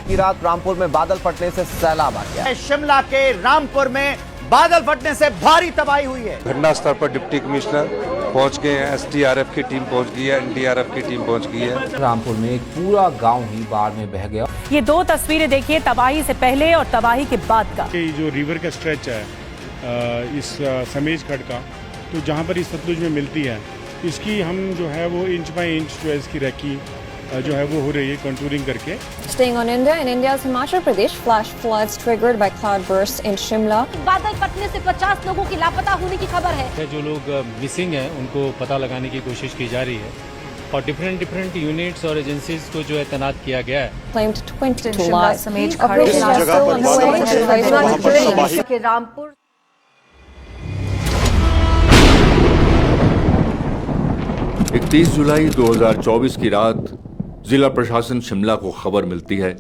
की रात रामपुर में बादल फटने से सैलाब आ गया। शिमला के रामपुर में बादल फटने से भारी तबाही हुई है। घटना स्थल पर डिप्टी कमिश्नर पहुंच गए हैं, एसडीआरएफ की टीम पहुंच गई है, एनडीआरएफ की टीम पहुंच गई है। रामपुर में एक पूरा गांव ही बाढ़ में बह गया। ये दो तस्वीरें देखिए तबाही से पहले और तबाही के बाद का। ये जो रिवर का स्ट्रेच है इस समेज खड्ड का, तो जहाँ पर इस सतलुज में मिलती है, इसकी हम जो है वो इंच बाई इंच जो है इसकी रेकी जो है वो हो रही है कंटूरिंग करके। Staying on India, in India's Himachal Pradesh, flash floods triggered by cloud bursts in Shimla. बादल फटने से 50 लोगों की लापता होने की खबर है। जो लोग मिसिंग हैं उनको पता लगाने की कोशिश की जा रही है और डिफरेंट यूनिट्स और एजेंसीज को जो है तैनात किया गया है। Claimed 22 lives. रामपुर 31 जुलाई 2024 की रात जिला प्रशासन शिमला को खबर मिलती है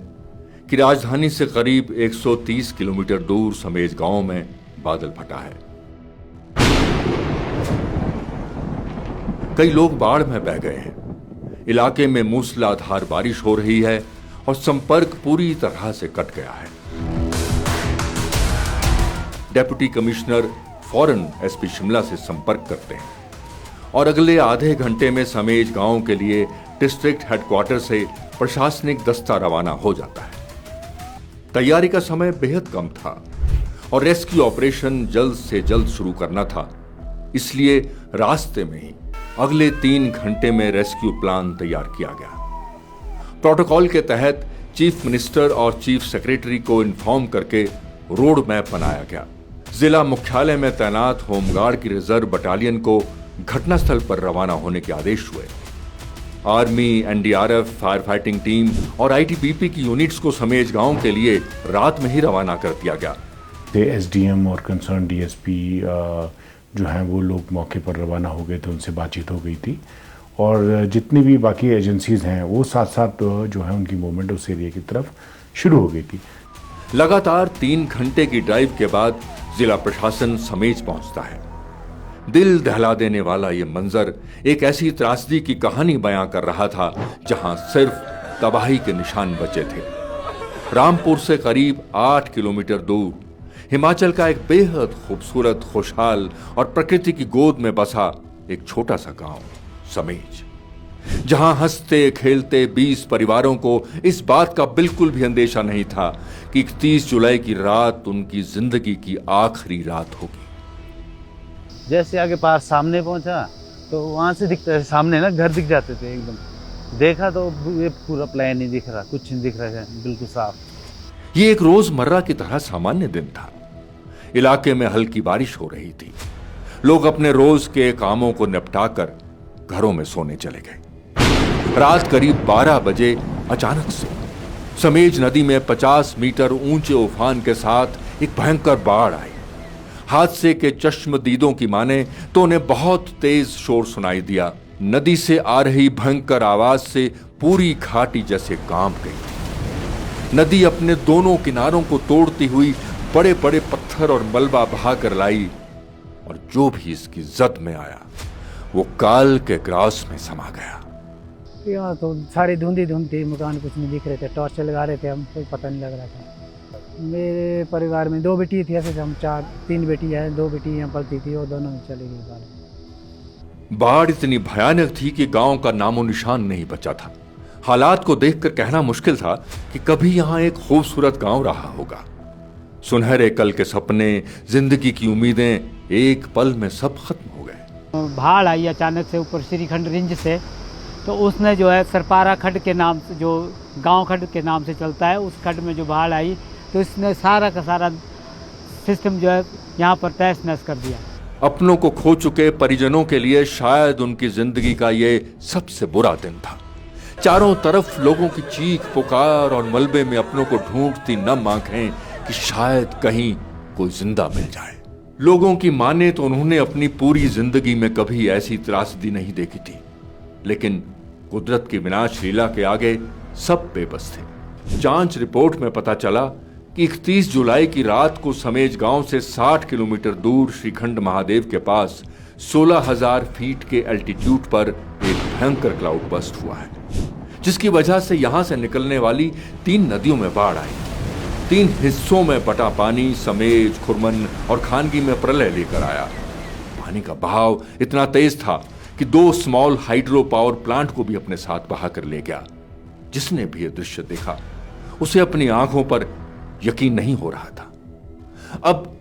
कि राजधानी से करीब 130 किलोमीटर दूर समेज गांव में बादल फटा है। कई लोग बाढ़ में बह गए हैं। इलाके में मूसलाधार बारिश हो रही है और संपर्क पूरी तरह से कट गया है। डेप्यूटी कमिश्नर फौरन एसपी शिमला से संपर्क करते हैं और अगले आधे घंटे में समेज गांव के लिए डिस्ट्रिक्ट हेडक्वार्टर से प्रशासनिक दस्ता रवाना हो जाता है। तैयारी का समय बेहद कम था और रेस्क्यू ऑपरेशन जल्द से जल्द शुरू करना था, इसलिए रास्ते में ही अगले 3 घंटे में रेस्क्यू प्लान तैयार किया गया। प्रोटोकॉल के तहत चीफ मिनिस्टर और चीफ सेक्रेटरी को इन्फॉर्म करके रोड मैप बनाया गया। जिला मुख्यालय में तैनात होमगार्ड की रिजर्व बटालियन को घटनास्थल पर रवाना होने के आदेश हुए। Army, NDRF, fire fighting team और आईटीबीपी की यूनिट्स को समेज गांव के लिए रात में ही रवाना कर दिया गया। एसडीएम और कंसर्न डीएसपी जो हैं वो लोग मौके पर रवाना हो गए थे, उनसे बातचीत हो गई थी और जितनी भी बाकी एजेंसीज हैं वो साथ साथ जो है उनकी मूवमेंट उस एरिया की तरफ शुरू हो गई थी। लगातार 3 घंटे की ड्राइव के बाद जिला प्रशासन समेज पहुंचता है। दिल दहला देने वाला ये मंजर एक ऐसी त्रासदी की कहानी बयां कर रहा था जहां सिर्फ तबाही के निशान बचे थे। रामपुर से करीब 8 किलोमीटर दूर हिमाचल का एक बेहद खूबसूरत, खुशहाल और प्रकृति की गोद में बसा एक छोटा सा गांव समेज, जहां हंसते खेलते 20 परिवारों को इस बात का बिल्कुल भी अंदेशा नहीं था कि 31 जुलाई की रात उनकी जिंदगी की आखिरी रात होगी। जैसे आगे पार सामने पहुंचा तो वहां से दिखता है, सामने ना घर दिख जाते थे एकदम। देखा तो ये पूरा प्लान नहीं दिख रहा, कुछ नहीं दिख रहा है, बिल्कुल साफ। ये एक रोजमर्रा की तरह सामान्य दिन था। इलाके में हल्की बारिश हो रही थी। लोग अपने रोज के कामों को निपटाकर घरों में सोने चले गए। रात करीब 12 बजे अचानक से समेज नदी में 50 मीटर ऊंचे उफान के साथ एक भयंकर बाढ़ आई। हादसे के चश्मदीदों की माने तो उन्हें बहुत तेज शोर सुनाई दिया। नदी से आ रही भयंकर आवाज से पूरी घाटी जैसे कांप गई। नदी अपने दोनों किनारों को तोड़ती हुई बड़े बड़े पत्थर और मलबा बहाकर लाई और जो भी इसकी जद में आया वो काल के ग्रास में समा गया। यहाँ तो सारी धुंधी थी, मकान कुछ नहीं दिख रहे थे, टॉर्च लगा रहे थे, हम कोई पता नहीं लग रहा था। मेरे परिवार में 2 बेटी थी, ऐसे हम 3 बेटी है, 2 बेटी यहाँ पलती थी और दोनों चली गई। बाढ़ इतनी भयानक थी कि गांव का नामो निशान नहीं बचा था। हालात को देखकर कहना मुश्किल था कि कभी यहां एक खूबसूरत गांव रहा होगा। सुनहरे कल के सपने, जिंदगी की उम्मीदें एक पल में सब खत्म हो गए। बाढ़ आई अचानक से ऊपर श्रीखंड रेंज से, तो उसने जो है सरपारा खड्ड के नाम से, जो गांव खड्ड के नाम से चलता है, उस खड्ड में जो बाढ़ आई तो इसने सारा का सारा सिस्टम जो है यहाँ पर तहस नहस कर दिया। अपनों को खो चुके परिजनों के लिए शायद उनकी जिंदगी का ये सबसे बुरा दिन था। चारों तरफ लोगों की चीख पुकार और मलबे में अपनों को ढूंढती नम आंखें कि शायद कहीं कोई जिंदा मिल जाए। लोगों की माने तो उन्होंने अपनी पूरी जिंदगी में कभी ऐसी त्रासदी नहीं देखी थी, लेकिन कुदरत की विनाश लीला के आगे सब बेबस थे। जांच रिपोर्ट में पता चला कि 31 जुलाई की रात को समेज गांव से 60 किलोमीटर दूर श्रीखंड महादेव के पास 16,000 फीट के एल्टीट्यूड पर एक भयंकर क्लाउड बस्ट हुआ है, जिसकी वजह से यहां से निकलने वाली 3 नदियों में बाढ़ आई। 3 हिस्सों में बटा पानी समेज, खुरमन और खानगी में प्रलय लेकर आया। पानी का बहाव इतना तेज था कि 2 स्मॉल हाइड्रो पावर प्लांट को भी अपने साथ बहा कर ले गया। जिसने भी यह दृश्य देखा उसे अपनी आंखों पर यकीन नहीं हो रहा था। अब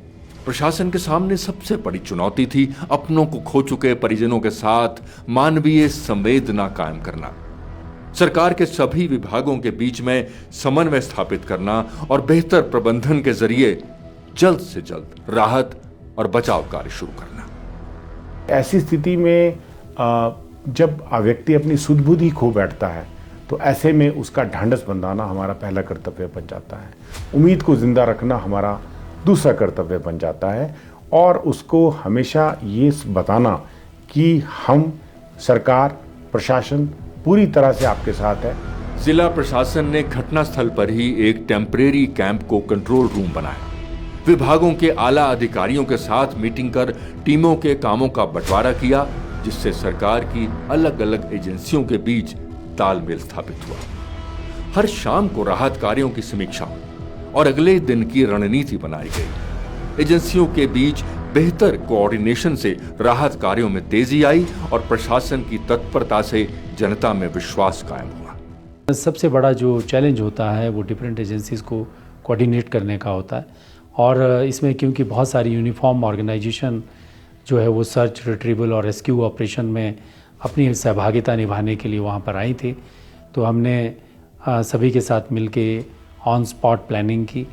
प्रशासन के सामने सबसे बड़ी चुनौती थी अपनों को खो चुके परिजनों के साथ मानवीय संवेदना कायम करना, सरकार के सभी विभागों के बीच में समन्वय स्थापित करना और बेहतर प्रबंधन के जरिए जल्द से जल्द राहत और बचाव कार्य शुरू करना। ऐसी स्थिति में जब व्यक्ति अपनी सुध बुध ही खो बैठता है तो ऐसे में उसका ढांढस बंधाना हमारा पहला कर्तव्य बन जाता है। उम्मीद को जिंदा रखना हमारा दूसरा कर्तव्य बन जाता है और उसको हमेशा ये बताना कि हम सरकार प्रशासन पूरी तरह से आपके साथ है। जिला प्रशासन ने घटनास्थल पर ही एक टेम्परेरी कैंप को कंट्रोल रूम बनाया। विभागों के आला अधिकारियों के साथ मीटिंग कर टीमों के कामों का बंटवारा किया, जिससे सरकार की अलग अलग एजेंसियों के बीच तालमेल स्थापित हुआ। हर शाम को राहत कार्यों की समीक्षा और अगले दिन की रणनीति बनाई गई। एजेंसियों के बीच बेहतर कोऑर्डिनेशन से राहत कार्यों में तेजी आई और प्रशासन की तत्परता से जनता में विश्वास कायम हुआ। सबसे बड़ा जो चैलेंज होता है वो डिफरेंट एजेंसीज को कोऑर्डिनेट करने का होता है और इसमें क्योंकि बहुत सारी यूनिफॉर्म ऑर्गेनाइजेशन जो है वो सर्च, रिट्रीवल और रेस्क्यू ऑपरेशन में अपनी सहभागिता निभाने के लिए वहाँ पर आई थी, तो हमने सभी के साथ मिलके ऑन स्पॉट प्लानिंग की।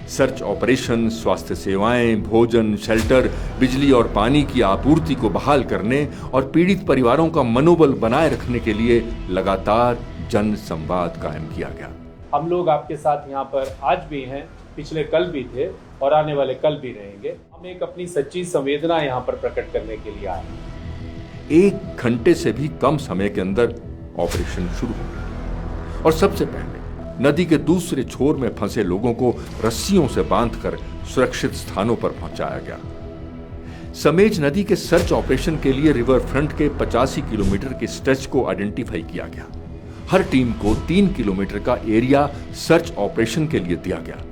सर्च ऑपरेशन, स्वास्थ्य सेवाएं, भोजन, शेल्टर, बिजली और पानी की आपूर्ति को बहाल करने और पीड़ित परिवारों का मनोबल बनाए रखने के लिए लगातार जन संवाद कायम किया गया। हम लोग आपके साथ यहाँ पर आज भी हैं, पिछले कल भी थे और आने वाले कल भी रहेंगे। हम एक अपनी सच्ची संवेदना यहाँ पर प्रकट करने के लिए आए। 1 घंटे से भी कम समय के अंदर ऑपरेशन शुरू हो गया और सबसे पहले नदी के दूसरे छोर में फंसे लोगों को रस्सियों से बांधकर सुरक्षित स्थानों पर पहुंचाया गया। समेज नदी के सर्च ऑपरेशन के लिए रिवर फ्रंट के 85 किलोमीटर के स्ट्रेच को आइडेंटिफाई किया गया। हर टीम को 3 किलोमीटर का एरिया सर्च ऑपरेशन के लिए दिया गया।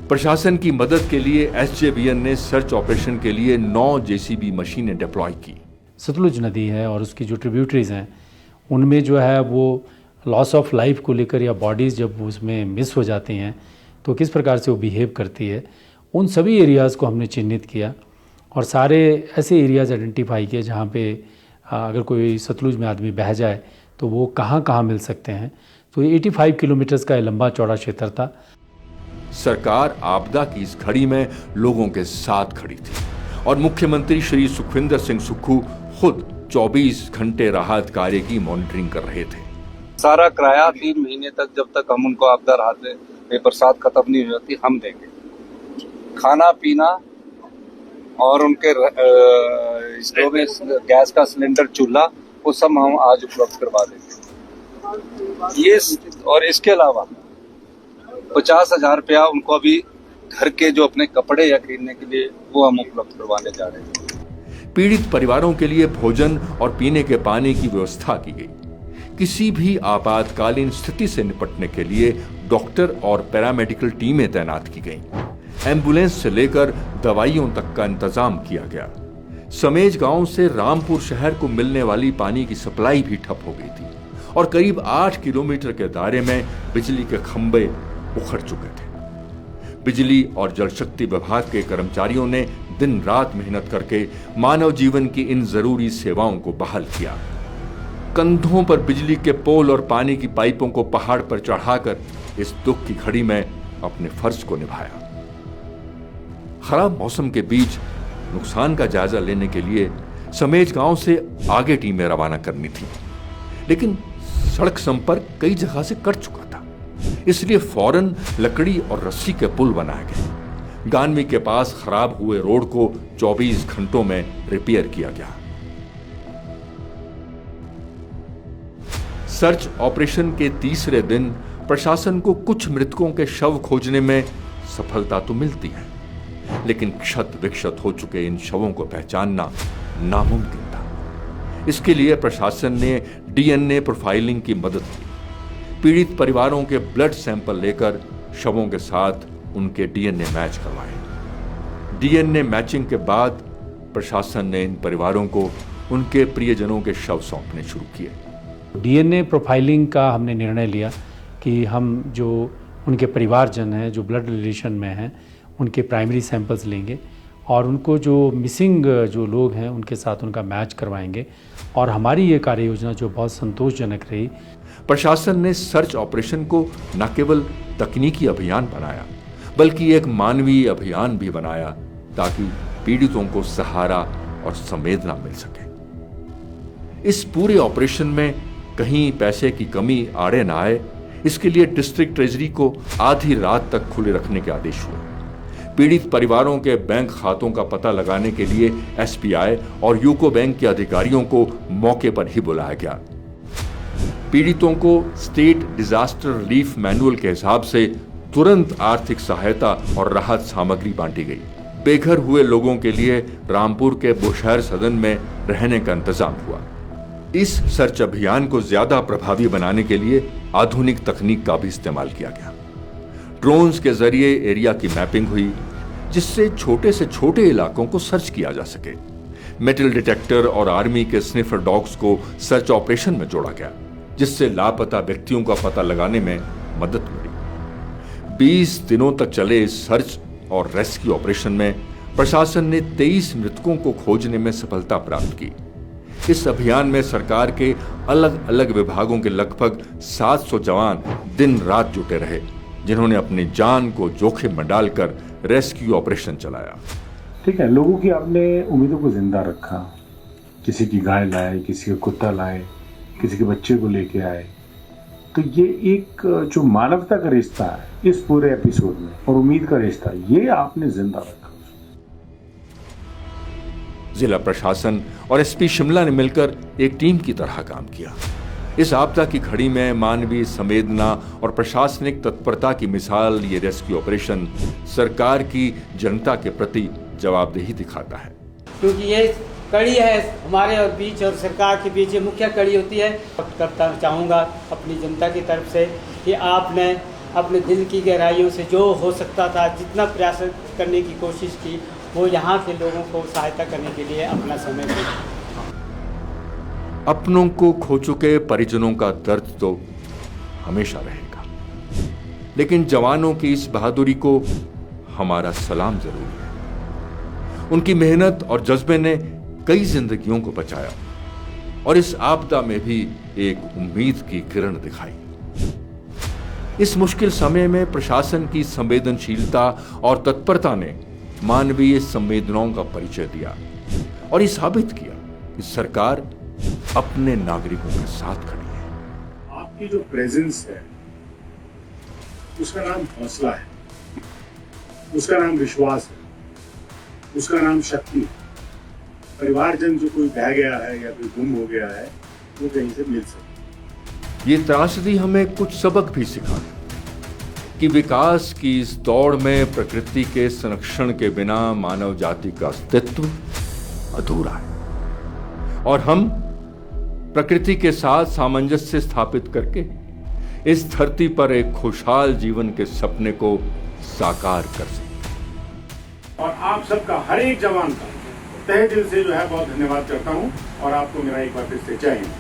प्रशासन की मदद के लिए SJVN ने सर्च ऑपरेशन के लिए 9 JCB मशीनें डिप्लॉय की। सतलुज नदी है और उसकी जो ट्रिब्यूटरीज हैं उनमें जो है वो लॉस ऑफ लाइफ को लेकर या बॉडीज़ जब उसमें मिस हो जाती हैं तो किस प्रकार से वो बिहेव करती है, उन सभी एरियाज़ को हमने चिन्हित किया और सारे ऐसे एरियाज़ आइडेंटिफाई किए जहाँ पे अगर कोई सतलुज में आदमी बह जाए तो वो कहाँ कहाँ मिल सकते हैं। तो 85 किलोमीटर्स का लंबा चौड़ा क्षेत्र था। सरकार आपदा की इस घड़ी में लोगों के साथ खड़ी थी और मुख्यमंत्री श्री सुखविंदर सिंह सुक्खू खुद 24 घंटे राहत कार्य की मॉनिटरिंग कर रहे थे। सारा किराया 3 महीने तक, जब तक हम उनको आपदा राहत में बरसात खत्म नहीं हो जाती, हम देंगे। खाना पीना और उनके स्टोव में गैस का सिलेंडर, चूल्हा, वो सब हम आज उपलब्ध करवा देंगे। ये और इसके अलावा 50,000 रुपया उनको अभी घर के जो अपने कपड़े या खरीदने के लिए वो हम उपलब्ध करवाने जा रहे हैं। पीड़ित परिवारों के लिए भोजन और पीने के पानी की व्यवस्था की गई। किसी भी आपातकालीन स्थिति से निपटने के लिए डॉक्टर और पैरामेडिकल टीमें तैनात की गईं। एम्बुलेंस से लेकर दवाइयों तक का इंतजाम किया गया। समेज गांव से रामपुर शहर को मिलने वाली पानी की सप्लाई भी ठप हो गई थी और करीब 8 किलोमीटर के दायरे में बिजली के खंभे उखड़ चुके थे। बिजली और जल शक्ति विभाग के कर्मचारियों ने दिन रात मेहनत करके मानव जीवन की इन जरूरी सेवाओं को बहाल किया। कंधों पर बिजली के पोल और पानी की पाइपों को पहाड़ पर चढ़ाकर इस दुख की घड़ी में अपने फर्ज को निभाया। खराब मौसम के बीच नुकसान का जायजा लेने के लिए समेज गांव से आगे टीमें रवाना करनी थी, लेकिन सड़क संपर्क कई जगह से कट चुका था, इसलिए फौरन लकड़ी और रस्सी के पुल बनाए गए। गानवी के पास खराब हुए रोड को 24 घंटों में रिपेयर किया गया। सर्च ऑपरेशन के तीसरे दिन प्रशासन को कुछ मृतकों के शव खोजने में सफलता तो मिलती है, लेकिन क्षत विक्षत हो चुके इन शवों को पहचानना नामुमकिन था। इसके लिए प्रशासन ने DNA प्रोफाइलिंग की मदद ली। पीड़ित परिवारों के ब्लड सैंपल लेकर शवों के साथ उनके डीएनए मैच करवाए। डीएनए मैचिंग के बाद प्रशासन ने इन परिवारों को उनके प्रियजनों के शव सौंपने शुरू किए। डीएनए प्रोफाइलिंग का हमने निर्णय लिया कि हम जो उनके परिवारजन हैं, जो ब्लड रिलेशन में हैं, उनके प्राइमरी सैंपल्स लेंगे और उनको जो मिसिंग जो लोग हैं उनके साथ उनका मैच करवाएंगे। और हमारी ये कार्य योजना जो बहुत संतोषजनक रही। प्रशासन ने सर्च ऑपरेशन को न केवल तकनीकी अभियान बनाया बल्कि एक मानवीय अभियान भी बनाया ताकि पीड़ितों को सहारा और संवेदना मिल सके। इस पूरे ऑपरेशन में कहीं पैसे की कमी आड़े न आए, इसके लिए डिस्ट्रिक्ट ट्रेजरी को आधी रात तक खुले रखने के आदेश हुए। पीड़ित परिवारों के बैंक खातों का पता लगाने के लिए एसबीआई और यूको बैंक के अधिकारियों को मौके पर ही बुलाया गया। पीड़ितों को स्टेट डिजास्टर रिलीफ मैनुअल के हिसाब से तुरंत आर्थिक सहायता और राहत सामग्री बांटी गई। बेघर हुए लोगों के लिए रामपुर के बुशहर सदन में रहने का इंतजाम हुआ। इस सर्च अभियान को ज्यादा प्रभावी बनाने के लिए आधुनिक तकनीक का भी इस्तेमाल किया गया। ड्रोन्स के जरिए एरिया की मैपिंग हुई जिससे छोटे से छोटे इलाकों को सर्च किया जा सके। मेटल डिटेक्टर और आर्मी के स्निफर डॉग्स को सर्च ऑपरेशन में जोड़ा गया जिससे लापता व्यक्तियों का पता लगाने में मदद मिली। 20 दिनों तक चले इस सर्च और रेस्क्यू ऑपरेशन में प्रशासन ने 23 मृतकों को खोजने में सफलता प्राप्त की। इस अभियान में सरकार के अलग अलग विभागों के लगभग 700 जवान दिन रात जुटे रहे जिन्होंने अपनी जान को जोखिम में डालकर रेस्क्यू ऑपरेशन चलाया। ठीक है, लोगों की आपने उम्मीदों को जिंदा रखा। किसी की गाय लाए, किसी का कुत्ता लाए, किसी के बच्चे को लेके आए। तो ये एक जो मानवता का रिश्ता है इस पूरे एपिसोड में और उम्मीद का रिश्ता, ये आपने जिंदा रखा। जिला प्रशासन और एसपी शिमला ने मिलकर एक टीम की तरह काम किया। इस आपदा की घड़ी में मानवीय संवेदना और प्रशासनिक तत्परता की मिसाल ये रेस्क्यू ऑपरेशन सरकार की जनता के प्रति जवाबदेही दिखाता है। क्योंकि ये कड़ी है हमारे और बीच और सरकार के बीच, ये मुख्य कड़ी होती है। करता चाहूँगा अपनी जनता की तरफ से कि आपने अपने दिल की गहराइयों से जो हो सकता था, जितना प्रयास करने की कोशिश की, वो यहाँ के लोगों को सहायता करने के लिए अपना समय दिया। अपनों को खो चुके परिजनों का दर्द तो हमेशा रहेगा, लेकिन जवानों की इस बहादुरी को हमारा सलाम जरूर है। उनकी मेहनत और जज्बे ने कई जिंदगियों को बचाया और इस आपदा में भी एक उम्मीद की किरण दिखाई। इस मुश्किल समय में प्रशासन की संवेदनशीलता और तत्परता ने मानवीय संवेदनाओं का परिचय दिया और ये साबित किया कि सरकार अपने नागरिकों के साथ खड़ी है। आपकी जो प्रेजेंस है उसका नाम हौसला है, उसका नाम विश्वास है, उसका नाम शक्ति है। परिवारजन जो कोई बह गया है या कोई गुम हो गया है वो कहीं से मिल सके। ये त्रासदी हमें कुछ सबक भी सिखाती कि विकास की इस दौड़ में प्रकृति के संरक्षण के बिना मानव जाति का अस्तित्व अधूरा है और हम प्रकृति के साथ सामंजस्य स्थापित करके इस धरती पर एक खुशहाल जीवन के सपने को साकार कर सकते। और आप सबका, हर एक जवान का तहे दिल से जो है बहुत धन्यवाद करता हूं और आपको मेरा एक बार फिर से जय हिंद।